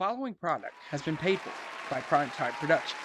following product has been paid for by Primetime Productions.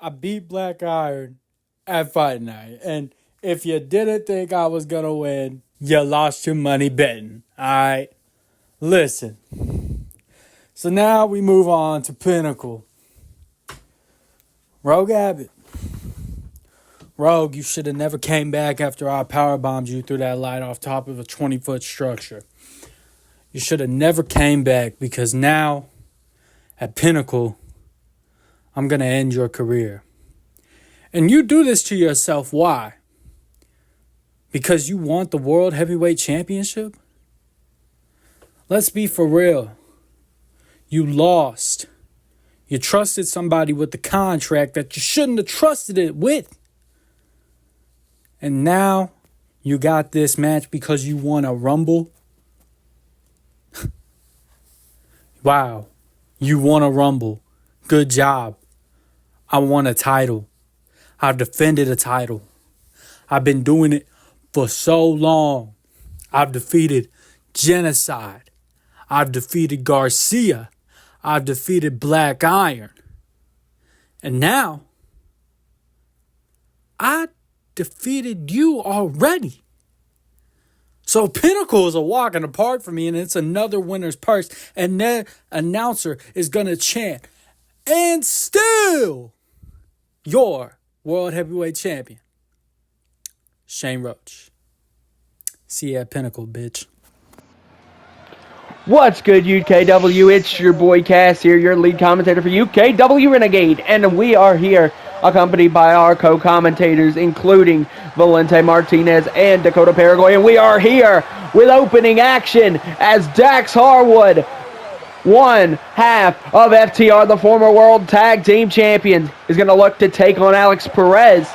I beat Black Iron at Fight Night. And if you didn't think I was going to win, you lost your money betting. Alright? Listen. So now we move on to Pinnacle. Rogue Abbott. Rogue, you should have never came back after I powerbombed you through that light off top of a 20-foot structure. You should have never came back because now at Pinnacle, I'm going to end your career. And you do this to yourself. Why? Because you want the World Heavyweight Championship? Let's be for real. You lost. You trusted somebody with the contract that you shouldn't have trusted it with. And now you got this match because you won a Rumble? Wow. You won a Rumble. Good job. I won a title. I've defended a title. I've been doing it for so long. I've defeated Genocide. I've defeated Garcia. I've defeated Black Iron. And now, I defeated you already. So Pinnacle is a walk in the park for me, and it's another winner's purse. And that announcer is going to chant, and still, your World Heavyweight Champion, Shane Roach. See you at Pinnacle, bitch. What's good, UKW? It's your boy Cass here, your lead commentator for UKW Renegade, and we are here accompanied by our co-commentators, including Valente Martinez and Dakota Paraguay, and we are here with opening action as Dax Harwood, one half of FTR, the former World Tag Team Champions, is going to look to take on Alex Perez.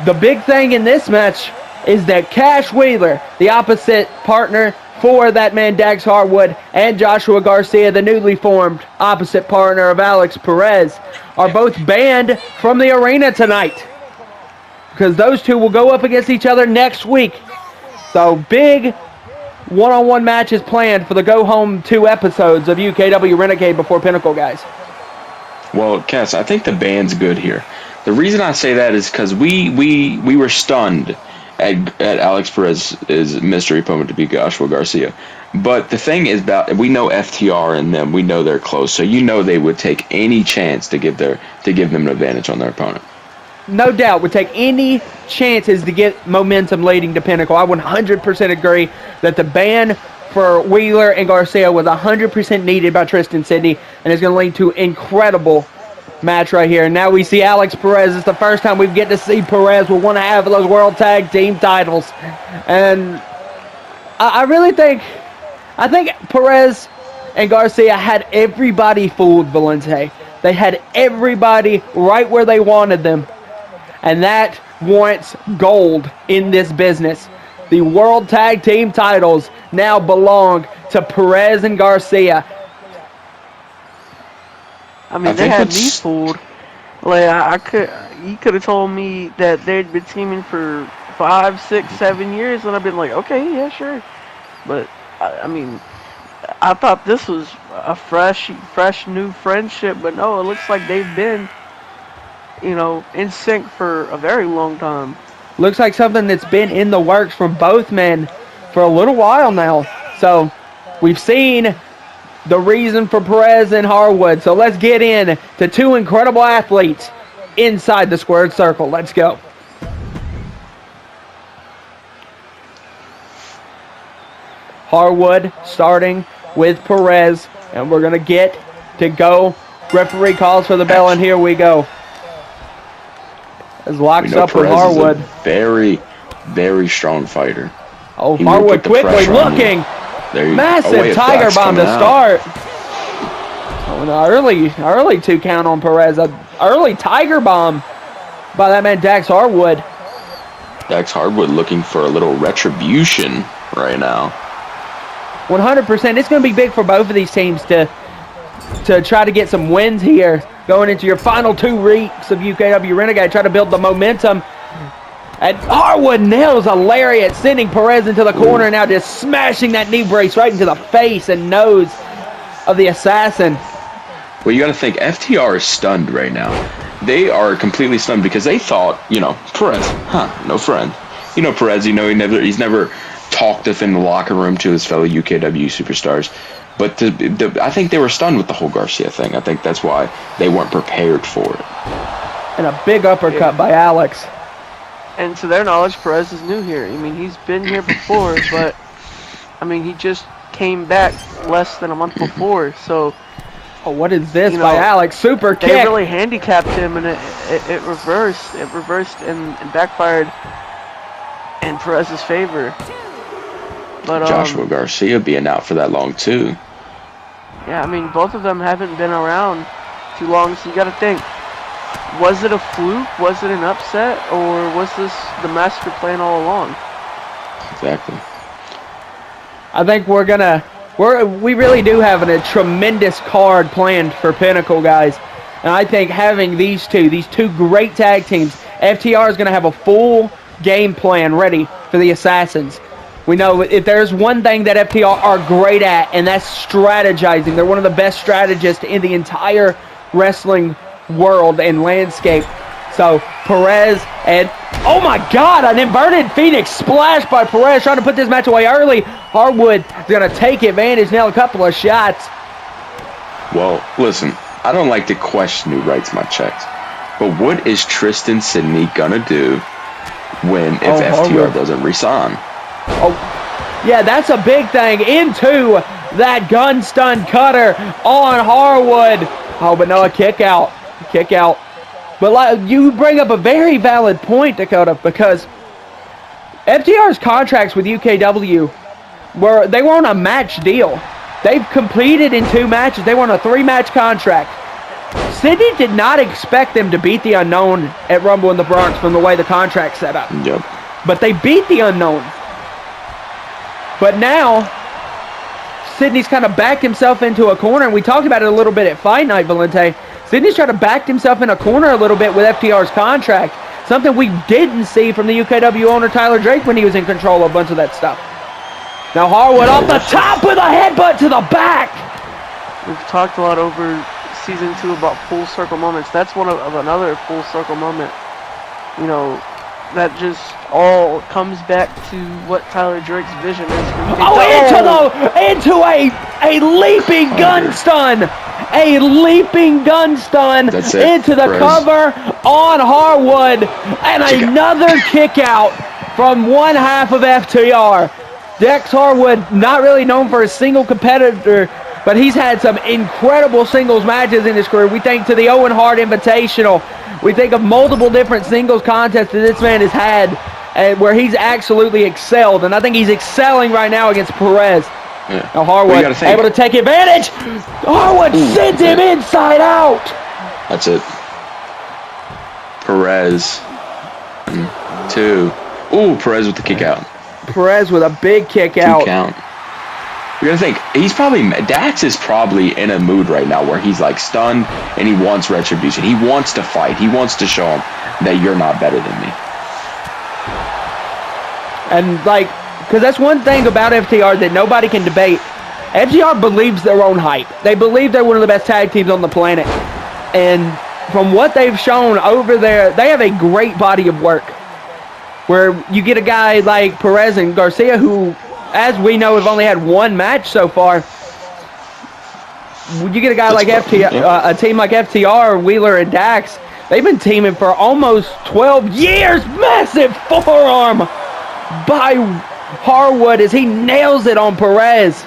The big thing in this match is that Cash Wheeler, the opposite partner for that man Dax Harwood, and Joshua Garcia, the newly formed opposite partner of Alex Perez, are both banned from the arena tonight because those two will go up against each other next week. So big one-on-one matches planned for the go-home 2 episodes of UKW Renegade before Pinnacle, guys. Well, Cass, I think the band's good here. The reason I say that is because we were stunned at Alex Perez's mystery opponent to be Joshua Garcia. But the thing is about, we know FTR and them, we know they're close, so you know they would take any chance to give them an advantage on their opponent. No doubt, would take any chances to get momentum leading to Pinnacle. I 100% agree that the ban for Wheeler and Garcia was 100% needed by Tristan Sidney, and it's going to lead to incredible match right here. And now we see Alex Perez. It's the first time we get to see Perez with one half of those World Tag Team titles. And I think Perez and Garcia had everybody fooled, Valente. They had everybody right where they wanted them. And that warrants gold in this business. The World Tag Team titles now belong to Perez and Garcia. I mean, they had me fooled. Like, you could have told me that they'd been teaming for 5, 6, 7 years, and I've been like, okay, yeah, sure. But, I mean, I thought this was a fresh new friendship, but no, it looks like they've been, in sync for a very long time. Looks like something that's been in the works from both men for a little while now. So, we've seen the reason for Perez and Harwood. So let's get in to 2 incredible athletes inside the squared circle. Let's go. Harwood starting with Perez, and we're going to get to go Referee calls for the bell, and here we go. As locks up with Perez Harwood. is a very, very strong fighter. Oh, He will Harwood put the quickly pressure on you. looking. There you Massive wait, tiger Doc's bomb to coming out. start. Oh, an early 2 count on Perez. An early tiger bomb by that man Dax Harwood. Dax Harwood looking for a little retribution right now. 100%. It's going to be big for both of these teams to try to get some wins here going into your final 2 weeks of UKW Renegade. Try to build the momentum. And Harwood nails a lariat, sending Perez into the corner, now just smashing that knee brace right into the face and nose of the assassin. Well, you got to think, FTR is stunned right now. They are completely stunned because they thought, Perez, no friend. Perez, he's never talked within the locker room to his fellow UKW superstars. But I think they were stunned with the whole Garcia thing. I think that's why they weren't prepared for it. And a big uppercut by Alex. And to their knowledge, Perez is new here. I mean, he's been here before, but he just came back less than a month before. So, what is this by Alex? Super kick. They really handicapped him, and it reversed. It reversed and backfired in Perez's favor. But Joshua Garcia being out for that long too. Yeah, both of them haven't been around too long, so you got to think. Was it a fluke? Was it an upset? Or was this the master plan all along? Exactly. I think we really do have a tremendous card planned for Pinnacle, guys. And I think having these two great tag teams, FTR is going to have a full game plan ready for the Assassins. We know if there's one thing that FTR are great at, and that's strategizing. They're one of the best strategists in the entire wrestling world and landscape. So Perez and oh my God, an inverted Phoenix splash by Perez, trying to put this match away early. Harwood is going to take advantage, nail a couple of shots. Well, listen, I don't like to question who writes my checks, but what is Tristan Sidney gonna do if FTR Harwood doesn't resign? Oh, yeah, that's a big thing. Into that gun stun cutter on Harwood. Oh, but no, a kick out. But you bring up a very valid point, Dakota, because FTR's contracts with UKW they were on a match deal. They've competed in 2 matches. They were on a 3-match contract. Sydney did not expect them to beat the Unknown at Rumble in the Bronx from the way the contract's set up. Yep. But they beat the Unknown. But now, Sydney's kind of backed himself into a corner, and we talked about it a little bit at Fight Night, Valente. Sydney's trying to back himself in a corner a little bit with FTR's contract, something we didn't see from the UKW owner Tyler Drake when he was in control of a bunch of that stuff. Now Harwood off the top with a headbutt to the back. We've talked a lot over Season 2 about full circle moments. That's one of another full circle moment. That just all comes back to what Tyler Drake's vision is. Into a leaping gun stun. A leaping gun stun into the cover on Harwood. And another kick out from one half of FTR. Dex Harwood, not really known for a single competitor, but he's had some incredible singles matches in his career. We think to the Owen Hart Invitational. We think of multiple different singles contests that this man has had where he's absolutely excelled. And I think he's excelling right now against Perez. Yeah. Now Harwood able to take advantage. Harwood sends him inside out. That's it. Perez. 2. Perez with the kick out. Perez with a big kick out. 2 count. You gotta think, Dax is probably in a mood right now where he's like stunned and he wants retribution. He wants to fight. He wants to show him that you're not better than me. And because that's one thing about FTR that nobody can debate. FTR believes their own hype. They believe they're one of the best tag teams on the planet. And from what they've shown over there, they have a great body of work. Where you get a guy like Perez and Garcia who, as we know, have only had 1 match so far. You get a guy like FTR, a team like FTR, Wheeler and Dax. They've been teaming for almost 12 years. Massive forearm by Harwood as he nails it on Perez.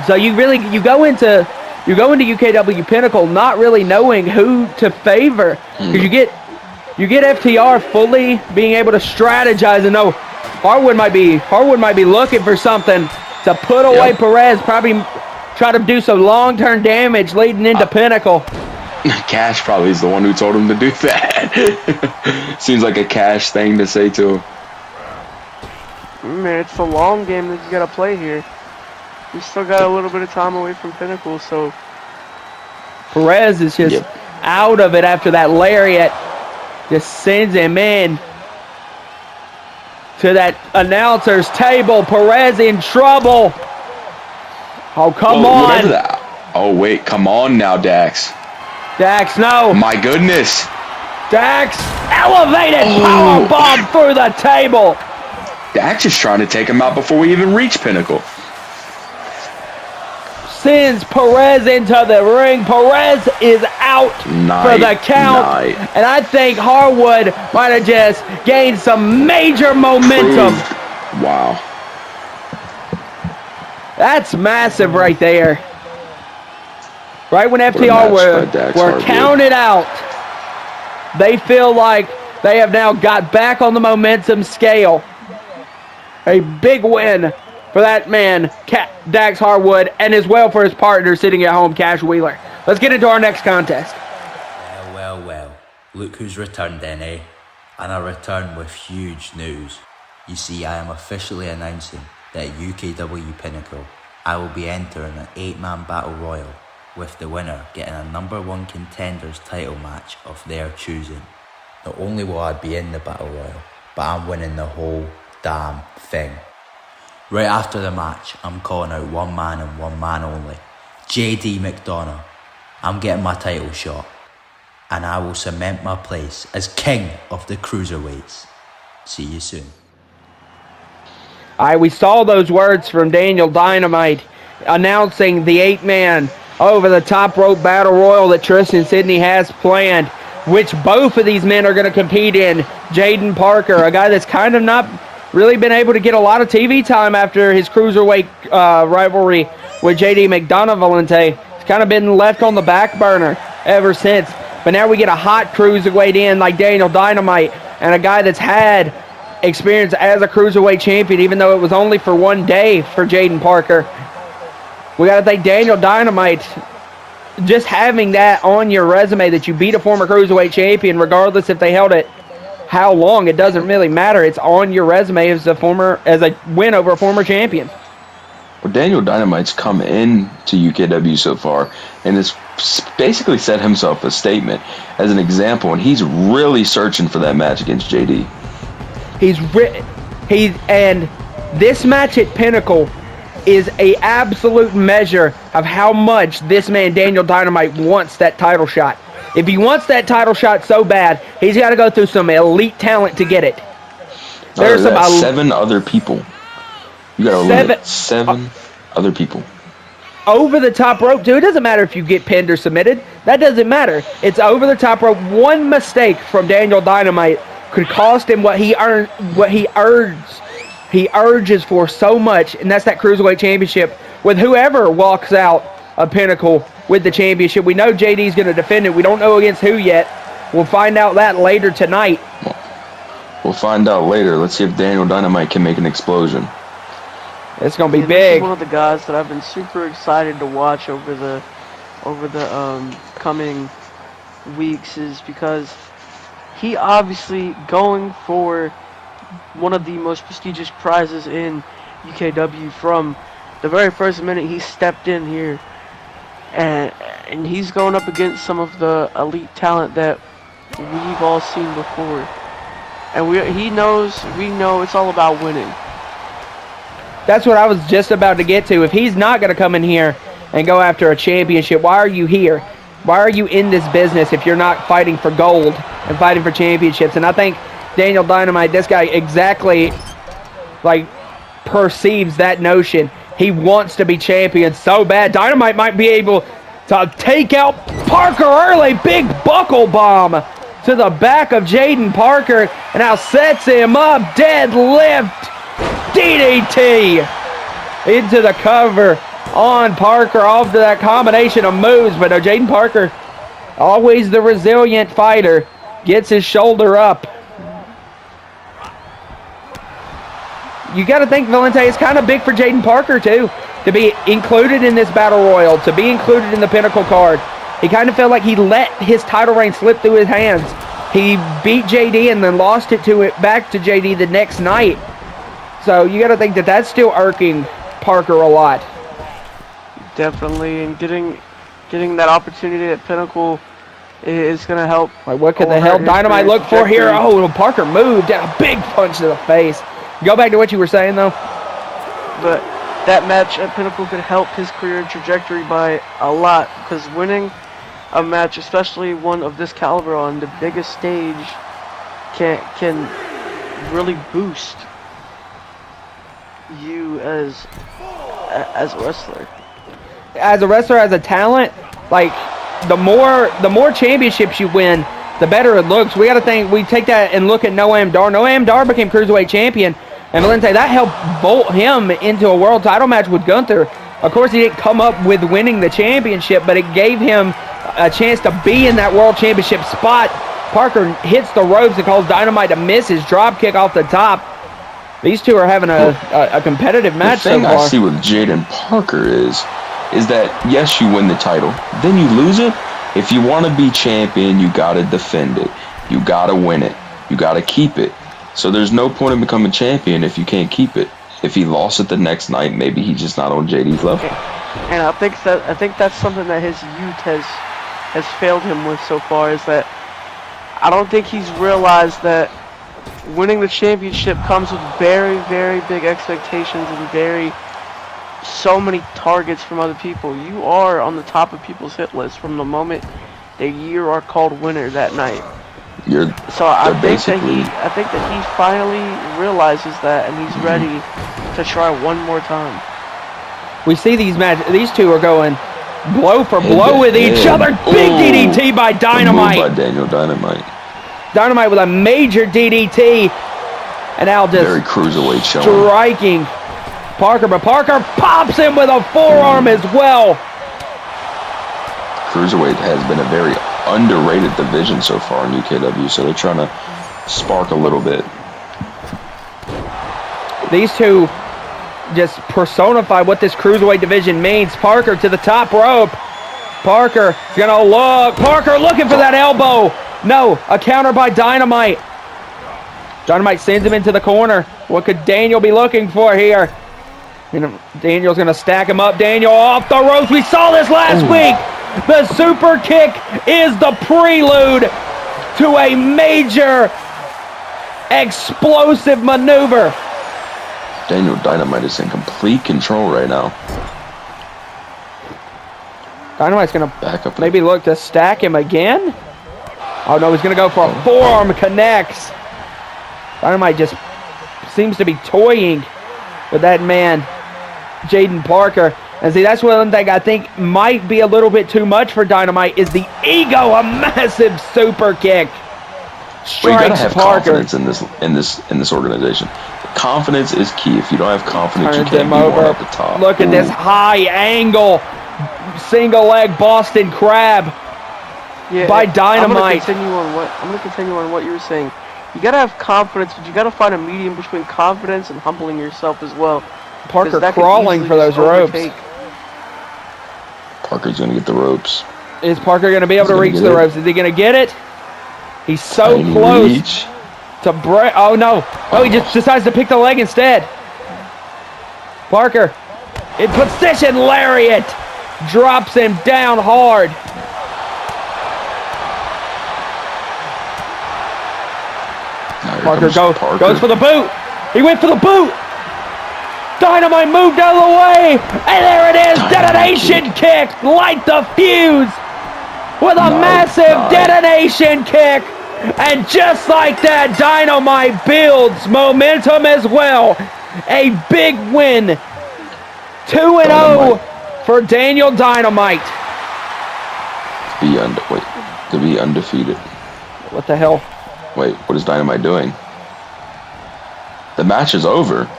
So you go into UKW Pinnacle not really knowing who to favor, because you get FTR fully being able to strategize and know Harwood might be looking for something to put away Perez, probably try to do some long-term damage leading into Pinnacle. Cash probably is the one who told him to do that. Seems like a Cash thing to say to him. Man, it's a long game that you got to play here. We still got a little bit of time away from Pinnacle, so Perez is just out of it after that lariat. Just sends him in to that announcer's table. Perez in trouble. Oh, come on. Oh, wait. Come on now, Dax. Dax, no. My goodness. Dax, elevated power bomb through the table. Dax is trying to take him out before we even reach Pinnacle. Sends Perez into the ring. Perez is out for the count. And I think Harwood might have just gained some major momentum. Wow. That's massive right there. Right when FTR were counted out, they feel like they have now got back on the momentum scale. A big win for that man, Dax Harwood, and as well for his partner sitting at home, Cash Wheeler. Let's get into our next contest. Well. Look who's returned then, eh? And I return with huge news. You see, I am officially announcing that at UKW Pinnacle, I will be entering an 8-man battle royal, with the winner getting a #1 contenders title match of their choosing. Not only will I be in the battle royal, but I'm winning the whole damn thing. Right after the match, I'm calling out one man and one man only. JD McDonough. I'm getting my title shot, and I will cement my place as king of the cruiserweights. See you soon. All right, we saw those words from Daniel Dynamite announcing the 8-man over-the-top rope battle royal that Tristan Sidney has planned, which both of these men are going to compete in. Jaden Parker, a guy that's kind of not really been able to get a lot of TV time after his cruiserweight rivalry with JD McDonough Valente. He's kind of been left on the back burner ever since. But now we get a hot cruiserweight in like Daniel Dynamite, and a guy that's had experience as a cruiserweight champion, even though it was only for one day for Jaden Parker. We got to thank Daniel Dynamite. Just having that on your resume that you beat a former cruiserweight champion, regardless if they held it how long, it doesn't really matter. It's on your resume as a win over a former champion. Well, Daniel Dynamite's come in to UKW so far and has basically set himself a statement as an example, and he's really searching for that match against JD. And this match at Pinnacle is a absolute measure of how much this man Daniel Dynamite wants that title shot. If he wants that title shot so bad, he's got to go through some elite talent to get it. There's about 7 other people. You got to eliminate 7 other people. Over the top rope, dude. It doesn't matter if you get pinned or submitted. That doesn't matter. It's over the top rope. One mistake from Daniel Dynamite could cost him what he urges for so much, and that's that Cruiserweight Championship with whoever walks out of Pinnacle with the championship. We know JD's going to defend it. We don't know against who yet. We'll find out that later tonight. We'll find out later. Let's see if Daniel Dynamite can make an explosion. It's going to be big. This is one of the guys that I've been super excited to watch over the coming weeks, is because he obviously going for one of the most prestigious prizes in UKW from the very first minute he stepped in here. And he's going up against some of the elite talent that we've all seen before. And we know it's all about winning. That's what I was just about to get to. If he's not going to come in here and go after a championship, why are you here? Why are you in this business if you're not fighting for gold and fighting for championships? And I think Daniel Dynamite, this guy exactly perceives that notion. He wants to be champion so bad. Dynamite might be able to take out Parker early. Big buckle bomb to the back of Jaden Parker. And now sets him up. Deadlift. DDT into the cover on Parker off to that combination of moves. But no, Jaden Parker, always the resilient fighter, gets his shoulder up. You got to think Valente is kind of big for Jaden Parker, too, to be included in this battle royal, to be included in the Pinnacle card. He kind of felt like he let his title reign slip through his hands. He beat JD and then lost it back to JD the next night. So you got to think that that's still irking Parker a lot. Definitely, and getting that opportunity at Pinnacle is going to help. Like, what could the hell Dynamite look for here? Oh, Parker moved, a big punch to the face. Go back to what you were saying, though. But that match at Pinnacle could help his career trajectory by a lot, because winning a match, especially one of this caliber on the biggest stage, can really boost you as a wrestler. As a wrestler, as a talent, like the more championships you win, the better it looks. We got to think. We take that and look at Noam Dar. Noam Dar became cruiserweight champion, and Valente, that helped bolt him into a world title match with Gunther. Of course, he didn't come up with winning the championship, but it gave him a chance to be in that world championship spot. Parker hits the ropes and calls Dynamite to miss his drop kick off the top. These two are having a competitive match so far. The thing I see with Jaden Parker is that, yes, you win the title, then you lose it. If you want to be champion, you got to defend it. You got to win it. You got to keep it. So there's no point in becoming champion if you can't keep it. If he lost it the next night, maybe he's just not on JD's level. And I think that's something that his youth has failed him with so far, is that I don't think he's realized that winning the championship comes with very, very big expectations and so many targets from other people. You are on the top of people's hit list from the moment that you are called winner that night. I think that he finally realizes that, and he's ready to try one more time. We see these two are going blow for blow with each other. Big DDT by Dynamite. By Daniel Dynamite. Dynamite with a major DDT, and now just very cruiserweight showing. Striking Parker, but Parker pops him with a forearm as well. Cruiserweight has been a very underrated division so far in UKW, so they're trying to spark a little bit. These two just personify what this cruiserweight division means. Parker to the top rope. Parker is gonna look. Parker looking for that elbow. No, a counter by Dynamite. Dynamite sends him into the corner. What could Daniel be looking for here? Daniel's gonna stack him up. Daniel off the ropes. We saw this last week. The super kick is the prelude to a major explosive maneuver. Daniel Dynamite is in complete control right now. Dynamite's going back up, maybe look to stack him again. Oh, no, he's going to go for a forearm connects. Dynamite just seems to be toying with that man, Jaden Parker. And see, that's one thing I think might be a little bit too much for Dynamite is the ego, a massive super kick. Strikes you gotta have Parker. Confidence in this organization. Confidence is key. If you don't have confidence, you can't be one at the top. Look at this high angle, single leg Boston Crab by Dynamite. I'm gonna continue on what you were saying. You gotta have confidence, but you gotta find a medium between confidence and humbling yourself as well. Parker crawling for those ropes. Parker's going to get the ropes. Is Parker going to be able to reach the ropes? Is he going to get it? He's so close to break. Oh, no. Oh, he just decides to pick the leg instead. Parker in position, lariat. Drops him down hard. Parker goes for the boot. He went for the boot. Dynamite moved out of the way, and there it is, detonation kick, light the fuse with a massive detonation kick, and just like that, Dynamite builds momentum as well. A big win, 2-0 for Daniel Dynamite. To be undefeated. What the hell? Wait, what is Dynamite doing? The match is over.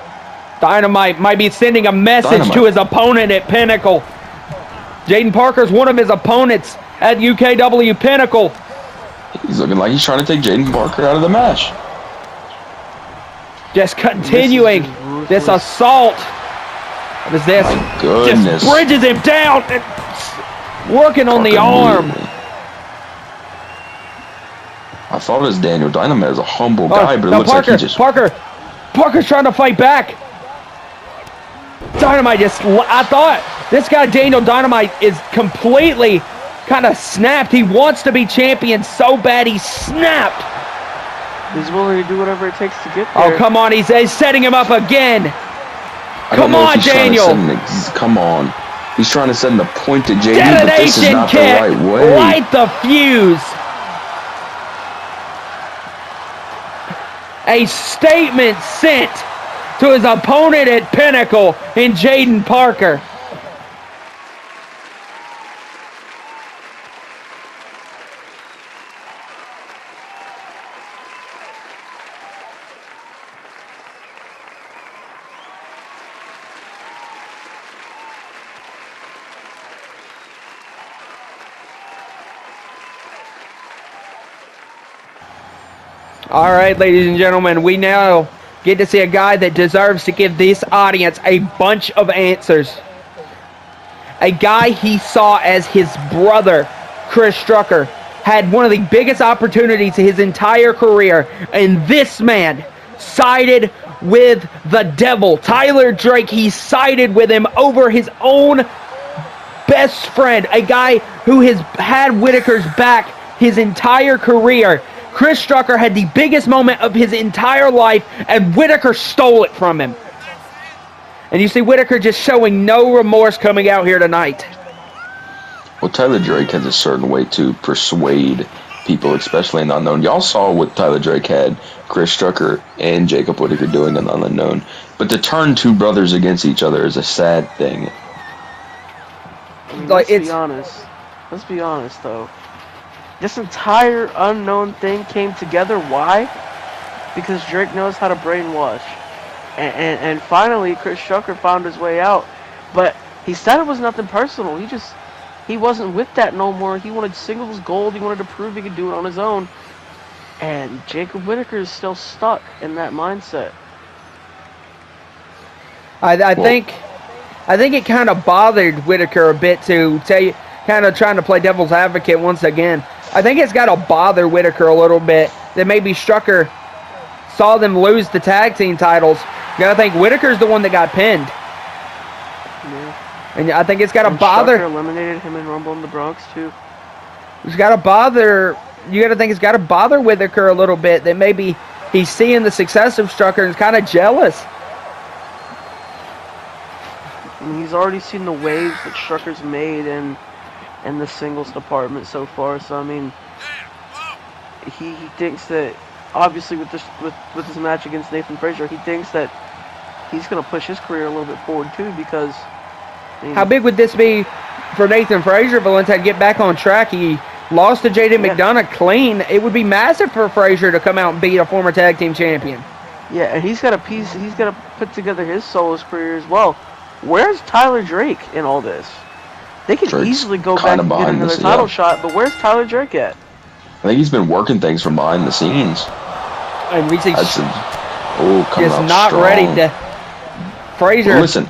Dynamite might be sending a message to his opponent at Pinnacle. Jaden Parker's one of his opponents at UKW Pinnacle. He's looking like he's trying to take Jaden Parker out of the match. Just continuing this assault. What is this? My goodness. Just bridges him down and working on the arm. I thought as Daniel Dynamite was a humble guy, but it looks Parker, like he just... Parker's trying to fight back. Dynamite just... I thought this guy Daniel Dynamite is completely kind of snapped. He wants to be champion so bad he snapped. He's willing to do whatever it takes to get there. Oh, come on. He's setting him up again. Come on, Daniel. Come on. He's trying to send the point to JD, but this is not the right way. Light the fuse. A statement sent to his opponent at Pinnacle in Jaden Parker. All right, ladies and gentlemen, we now get to see a guy that deserves to give this audience a bunch of answers. A guy he saw as his brother, Chris Strucker, had one of the biggest opportunities of his entire career, and this man sided with the devil. Tyler Drake, he sided with him over his own best friend, a guy who has had Whitaker's back his entire career. Chris Strucker had the biggest moment of his entire life, and Whitaker stole it from him. And you see Whitaker just showing no remorse coming out here tonight. Well, Tyler Drake has a certain way to persuade people, especially in the unknown. Y'all saw what Tyler Drake had Chris Strucker and Jacob Whitaker doing in the unknown. But to turn two brothers against each other is a sad thing. Let's be honest. Let's be honest, though. This entire unknown thing came together. Why? Because Drake knows how to brainwash. And finally, Chris Strucker found his way out. But he said it was nothing personal. He wasn't with that no more. He wanted singles gold. He wanted to prove he could do it on his own. And Jacob Whitaker is still stuck in that mindset. I think it kind of bothered Whitaker a bit to say, kind of trying to play devil's advocate once again. I think it's got to bother Whitaker a little bit that maybe Strucker saw them lose the tag team titles. You gotta think Whitaker's the one that got pinned. Yeah. And I think it's got to bother. Strucker eliminated him in Rumble in the Bronx too. It's got to bother. You got to think it's got to bother Whitaker a little bit that maybe he's seeing the success of Strucker and is kind of jealous. I mean, he's already seen the waves that Strucker's made in the singles department so far. So I mean, he thinks that obviously with this match against Nathan Frazier, he thinks that he's going to push his career a little bit forward too. Because I mean, how big would this be for Nathan Frazier, Valente, to get back on track? He lost to Jaden McDonough clean. It would be massive for Frazier to come out and beat a former tag team champion. Yeah, and he's got to put together his soloist career as well. Where's Tyler Drake in all this? They could easily go back and get another title shot, but where's Tyler Drake at? I think he's been working things from behind the scenes. And we see just not strong. Ready to Frazier. Well, listen,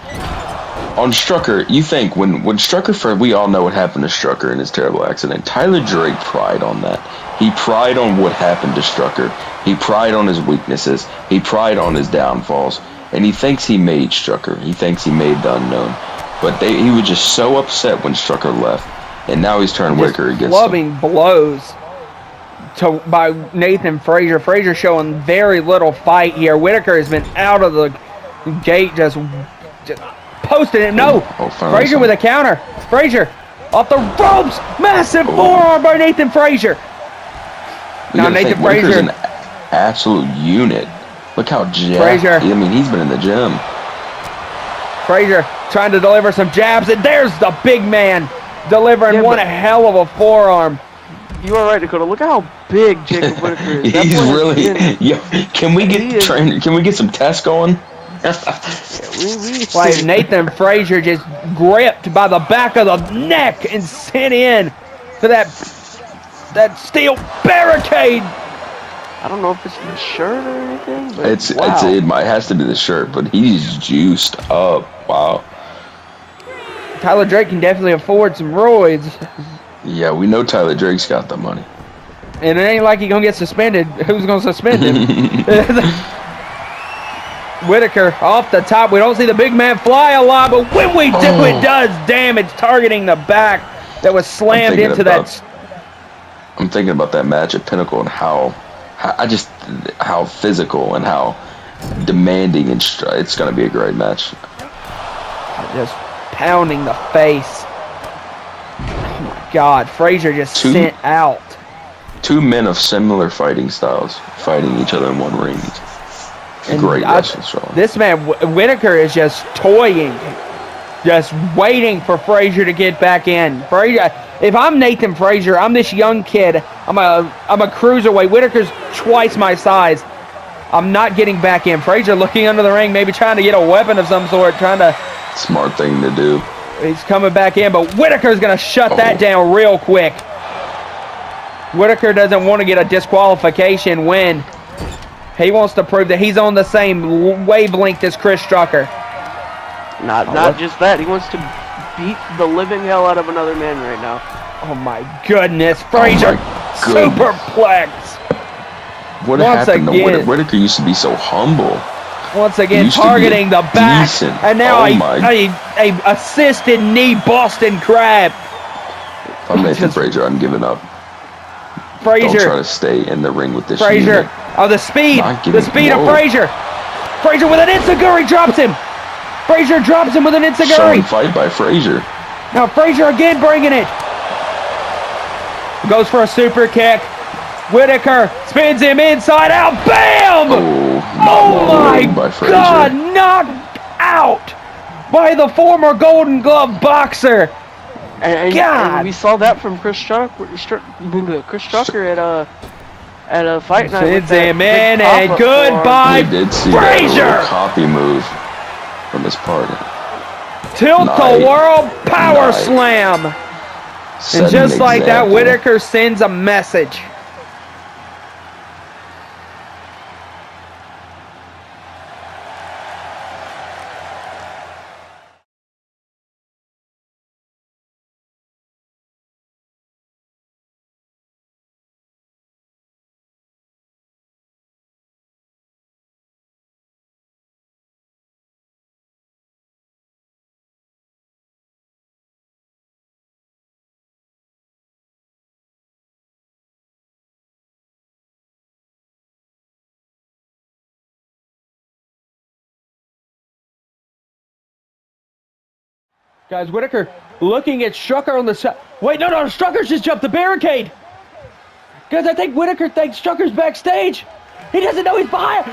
on Strucker, you think when Strucker, we all know what happened to Strucker in his terrible accident. Tyler Drake pried on that. He pried on what happened to Strucker. He pried on his weaknesses. He pried on his downfalls. And he thinks he made Strucker. He thinks he made the unknown. But he was just so upset when Strucker left. And now he's turned Whitaker against him. Loving blows by Nathan Frazier. Frazier showing very little fight here. Whitaker has been out of the gate just posting it. No! Frazier with a counter. Frazier off the ropes. Massive forearm by Nathan Frazier. Now Nathan Frazier's an absolute unit. Look how jacked. I mean, he's been in the gym. Frazier trying to deliver some jabs, and there's the big man delivering one hell of a forearm. You are right, Dakota. Look at how big Jacob Whitaker is. He's really. Can we get some tests going? Like Nathan Frazier just gripped by the back of the neck and sent in to that steel barricade. I don't know if it's the shirt or anything, but it has to be the shirt, but he's juiced up. Wow. Tyler Drake can definitely afford some roids. Yeah, we know Tyler Drake's got the money. And it ain't like he's going to get suspended. Who's going to suspend him? Whitaker off the top. We don't see the big man fly a lot, but when we do, it does damage, targeting the back that was slammed into that. I'm thinking about that match at Pinnacle and how physical and how demanding it's going to be a great match. Just pounding the face. Oh my God, Frazier just sent out. Two men of similar fighting styles fighting each other in one ring. Great wrestling style. This man Whitaker is just toying, just waiting for Frazier to get back in. Frazier, if I'm Nathan Frazier, I'm this young kid. I'm a cruiserweight. Whitaker's twice my size. I'm not getting back in. Frazier looking under the ring, maybe trying to get a weapon of some sort, trying to. Smart thing to do. He's coming back in, but Whitaker's gonna shut that down real quick. Whitaker doesn't want to get a disqualification win. He wants to prove that he's on the same wavelength as Chris Strucker. Not just that. He wants to beat the living hell out of another man right now. Oh my goodness. Frazier, superplex. What happened to Whitaker? Whitaker used to be so humble. Once again, targeting the back. And now a assisted knee Boston Crab. If I'm Nathan Frazier, I'm giving up. Frazier. Don't try to stay in the ring with this Frazier. Oh, the speed of Frazier. Frazier with an enziguri drops him. Frazier drops him with an enziguri. Showing fight by Frazier. Now Frazier again bringing it. Goes for a super kick. Whitaker spins him inside out. Bam! Oh my God! Knocked out by the former Golden Glove boxer. And we saw that from Chris Strucker at a fight night. Spins him in and goodbye, we did see Frazier. That copy move from his partner. Tilt-a-whirl power slam. And just like that, Whitaker sends a message. Guys, Whitaker looking at Strucker on the side. Wait, no, Strucker's just jumped the barricade. Guys, I think Whitaker thinks Strucker's backstage. He doesn't know he's behind.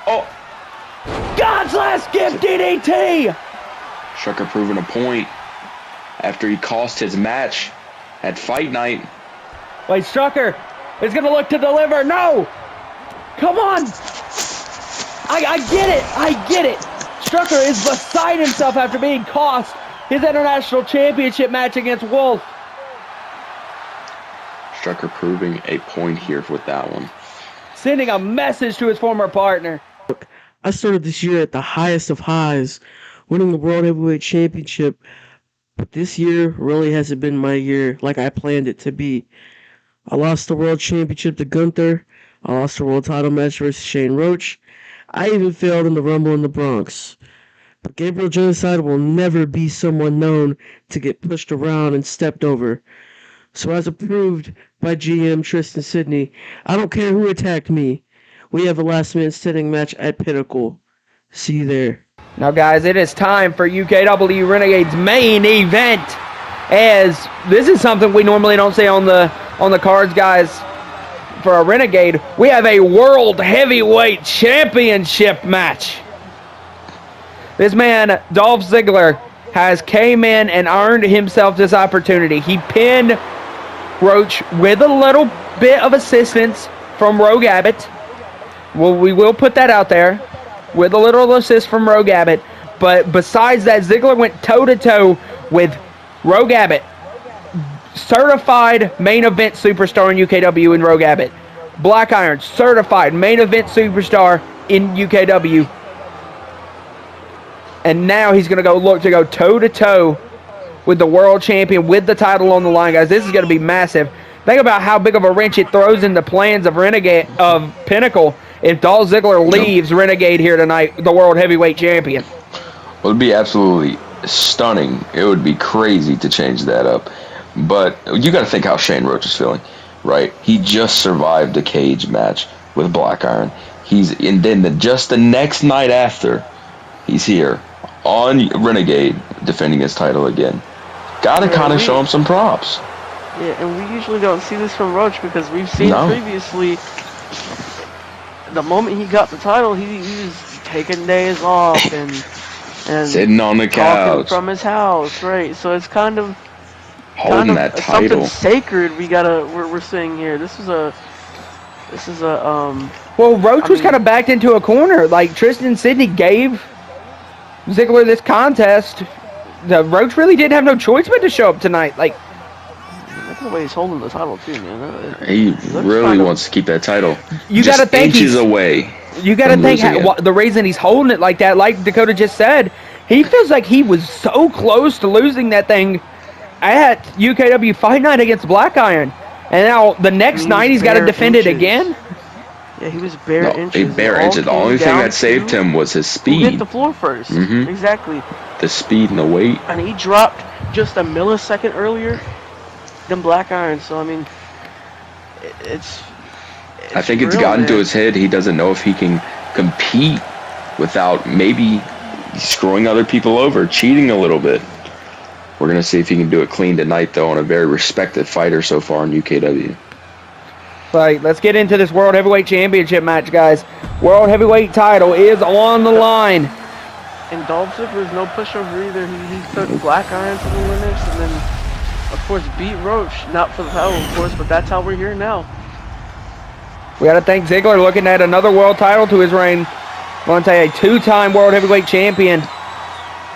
Oh. God's last gift DDT. Strucker proving a point after he cost his match at Fight Night. Wait, Strucker is going to look to deliver. No. Come on. I get it. Strucker is beside himself after being cost his international championship match against Wolf. Strucker proving a point here with that one. Sending a message to his former partner. Look, I started this year at the highest of highs, winning the World Heavyweight Championship. But this year really hasn't been my year like I planned it to be. I lost the World Championship to Gunther. I lost the World Title match versus Shane Roach. I even failed in the Rumble in the Bronx. But Gabriel Genocide will never be someone known to get pushed around and stepped over. So as approved by GM Tristan Sidney, I don't care who attacked me. We have a last man standing match at Pinnacle. See you there. Now guys, it is time for UKW Renegade's main event. As this is something we normally don't say on the cards, guys. For a Renegade, we have a World Heavyweight Championship match. This man, Dolph Ziggler, has came in and earned himself this opportunity. He pinned Roach with a little bit of assistance from Rogue Abbott. Well, we will put that out there. with a little assist from Rogue Abbott. But besides that, Ziggler went toe-to-toe with Rogue Abbott, certified main event superstar in UKW in Rogue Abbott. Black Iron, certified main event superstar in UKW. And now he's going to look to go toe-to-toe with the world champion with the title on the line, guys. This is going to be massive. Think about how big of a wrench it throws in the plans of Pinnacle if Dolph Ziggler leaves Renegade here tonight, the world heavyweight champion. Well, it'd be absolutely stunning. It would be crazy to change that up. But you got to think how Shane Roach is feeling, right? He just survived a cage match with Black Iron. And then just the next night after, he's here on Renegade defending his title again. Got to kind of show him some props. Yeah, and we usually don't see this from Roach because we've seen previously, the moment he got the title, he was taking days off and sitting on the couch from his house, right? So it's kind of holding that title. Something sacred we're seeing here. This is a Well, Roach was kind of backed into a corner. Like Tristan Sidney gave Ziggler this contest. Roach really didn't have no choice but to show up tonight. Like, look at the way he's holding the title too, man. He really wants to keep that title. You got to think inches away. You got to think the reason he's holding it like that, like Dakota just said, he feels like he was so close to losing that thing at UKW Fight Night against Black Iron, and now the next night he's got to defend it again. Yeah, he was bare inches. Bare inches. The only thing that saved him was his speed. He hit the floor first. Exactly. The speed and the weight. And he dropped just a millisecond earlier than Black Iron. So I mean, it's I think it's gotten to his head. He doesn't know if he can compete without maybe screwing other people over, cheating a little bit. We're going to see if he can do it clean tonight, though, on a very respected fighter so far in UKW. Right, let's get into this World Heavyweight Championship match, guys. World Heavyweight title is on the line. And Dolph Ziggler's no pushover either. He took Black Iron to the limits and then, of course, beat Roach. Not for the title, of course, but that's how we're here now. We got to thank Ziggler looking at another world title to his reign. I want to say a two-time World Heavyweight Champion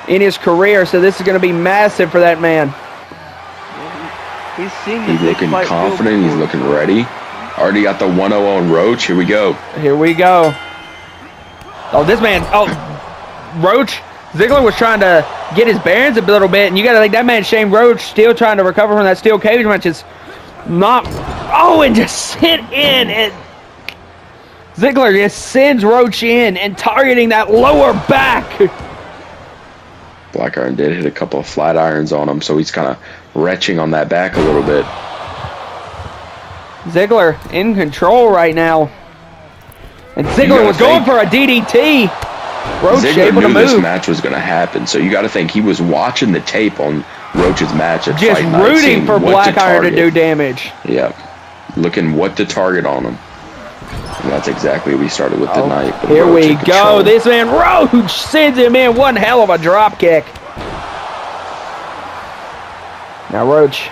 in his career, so this is going to be massive for that man. Yeah, he's looking confident. He's looking ready. Already got the 1-0 on Roach. Here we go. Here we go. Oh, this man. Oh, Roach. Ziggler was trying to get his bearings a little bit, and you got to think that man Shane Roach still trying to recover from that steel cage match is not. Oh, and just sit in, and Ziggler just sends Roach in and targeting that lower back. Black Iron did hit a couple of flat irons on him, so he's kind of retching on that back a little bit. Ziggler in control right now. And Ziggler was going for a DDT. Roach able to move. This match was going to happen, so you got to think he was watching the tape on Roach's match at just Fight Night, rooting for Black Iron to do damage. Yep. Looking what to target on him. And that's exactly what we started with tonight. Here we go. This man, Roach, sends him in. One hell of a drop kick. Now Roach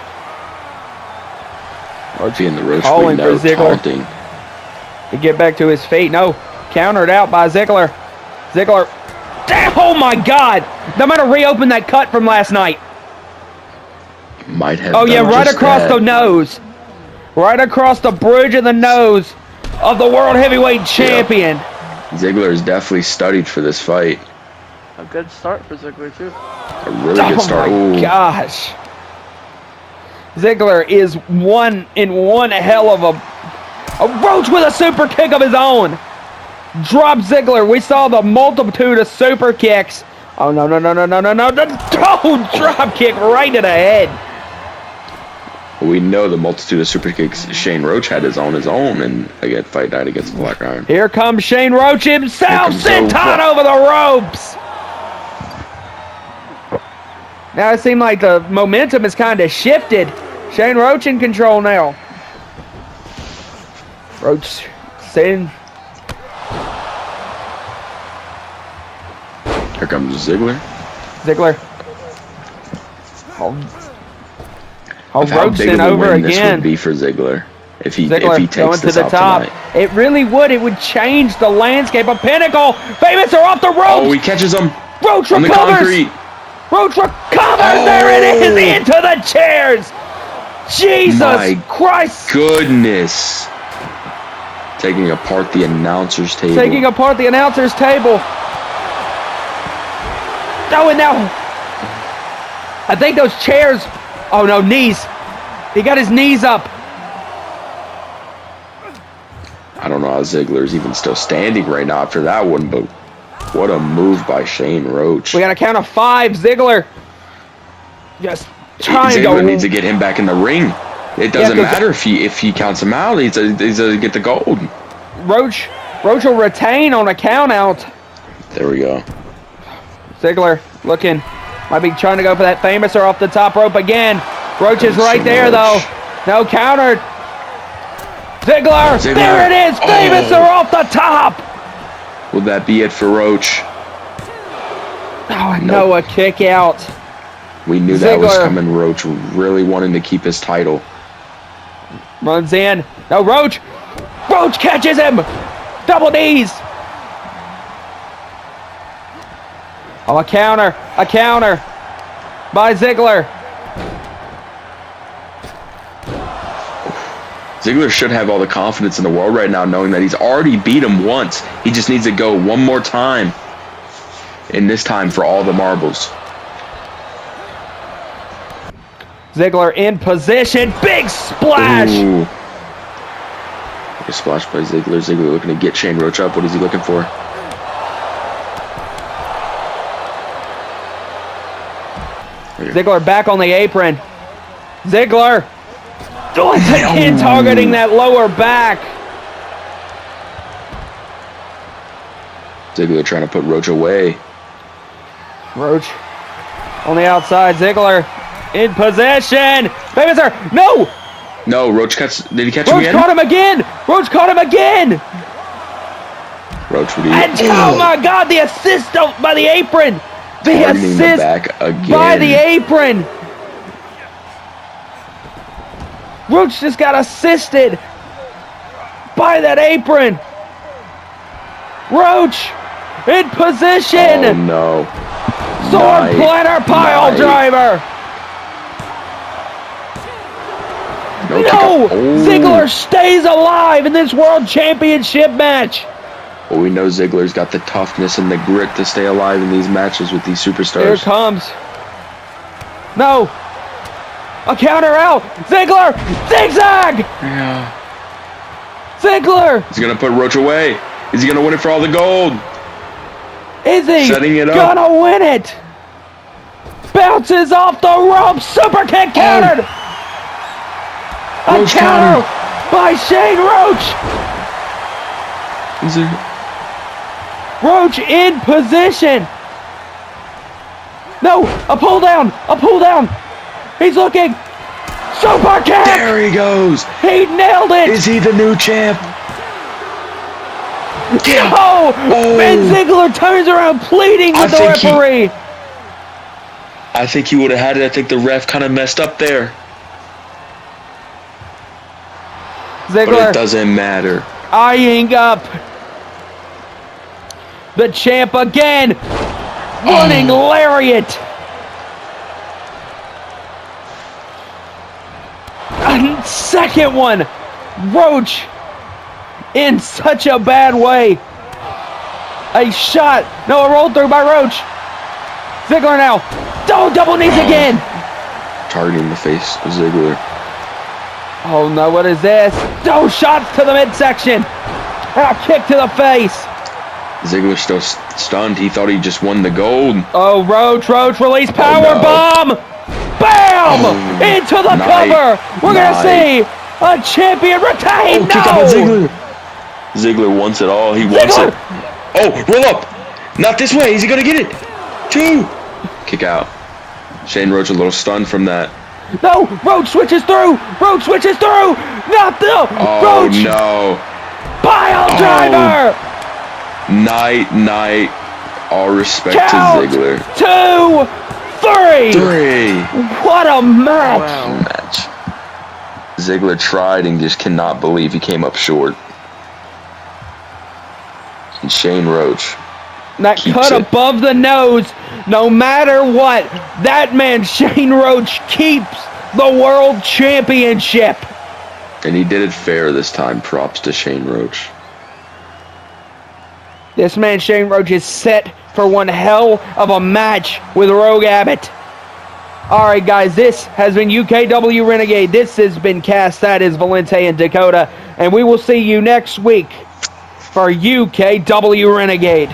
being the Roach calling for Ziggler taunting. To get back to his feet. No, countered out by Ziggler. Ziggler. Oh my God! They might have reopened that cut from last night. Might have. Oh yeah, right across the nose. Right across the bridge of the nose of the World Heavyweight Champion. Yep. Ziggler is definitely studied for this fight. A good start for Ziggler too. A really good start. Oh my gosh. Ziggler is one hell of a Roach with a super kick of his own. Drop Ziggler. We saw the multitude of super kicks. Oh no. Oh, drop kick right to the head. We know the multitude of super kicks Shane Roach had his own and again Fight Night against Black Iron. Here comes Shane Roach himself, senton over the ropes. Now it seemed like the momentum has kind of shifted. Shane Roach in control now. Roach saying. Here comes Ziggler. Oh, Roach in over again. This would be for Ziggler. if he Ziggler takes going to this the out top. tonight. It really would. It would change the landscape of Pinnacle. Famous are off the ropes. Oh, he catches him Roach on the recovers. concrete. Roach recovers. There it is. Into the chairs. Jesus My Christ. Goodness. Taking apart the announcer's table. Taking apart the announcer's table. Oh, and now I think those chairs. Oh no, knees. He got his knees up. I don't know how Ziggler's even still standing right now after that one, but what a move by Shane Roach. We got a count of 5. Ziggler just trying Ziggler needs to get him back in the ring. It doesn't matter if he counts him out. He's to get the gold. Roach will retain on a count out. There we go. Ziggler looking. Might be trying to go for that famouser off the top rope again. Roach is right there, though. No counter. Ziggler. There it is. Famouser off the top. Will that be it for Roach? Oh, no, a kick out. We knew that was coming. Roach really wanting to keep his title. Runs in. No, Roach. Roach catches him. Double knees. Oh, a counter. A counter by Ziggler. Ziggler should have all the confidence in the world right now, knowing that he's already beat him once. He just needs to go one more time. And this time for all the marbles. Ziggler in position. Big splash. Ooh. A splash by Ziggler. Ziggler looking to get Shane Roach up. What is he looking for? Ziggler back on the apron. Ziggler. Once again targeting that lower back. Ziggler trying to put Roach away. Roach on the outside. Ziggler in possession. Famouser. No. No, Roach catch. Did he catch him Roach again? caught him again. Roach caught him again. Roach, what do you? And oh my God, the assist by the apron. The Targeting assist the back again. by the apron. Roach just got assisted by that apron. Roach in position. Oh no. Sword planter pile driver. No! Ziggler stays alive in this World Championship match. Well, we know Ziggler's got the toughness and the grit to stay alive in these matches with these superstars. Here it comes. No. A counter out. Ziggler. Zigzag. Yeah. Ziggler. He's going to put Roach away. Is he going to win it for all the gold? Is he setting it up? Gonna win it? Bounces off the rope. Super kick countered. A Roach counter by Shane Roach. Is it? Roach in position. No, a pull down. A pull down. He's looking. Super kick. There he goes. He nailed it. Is he the new champ? Yeah. Oh. And Ziggler turns around pleading with the referee. I think he would have had it. I think the ref kind of messed up there. Ziggler. But it doesn't matter. Eyeing up. The champ again. Running lariat. A second one. Roach in such a bad way. A shot. No, a roll through by Roach. Ziggler now. Oh, double knees again. Targeting the face of Ziggler. Oh no, what is this? Oh, shots to the midsection. And a kick to the face. Ziggler still stunned. He thought he just won the gold. Oh, Roach, release power bomb. Bam! Into the cover. We're going to see a champion retain. Kick out by Ziggler. Ziggler wants it all. He wants it. Oh, roll up. Not this way. Is he going to get it? 2. Kick out. Shane Roach a little stunned from that. No, Roach switches through. Roach switches through. Not the Roach. Oh, no. Pile driver. Night. All respect Count. to Ziggler. 2, 3. 3. What a match. Wow. Ziggler tried and just cannot believe he came up short. And Shane Roach. That cut above the nose, no matter what, that man Shane Roach keeps the world championship. And he did it fair this time. Props to Shane Roach. This man Shane Roach is set for one hell of a match with Rogue Abbott. Alright guys, this has been UKW Renegade. This has been Cass, that is Valente and Dakota. And we will see you next week for UKW Renegade.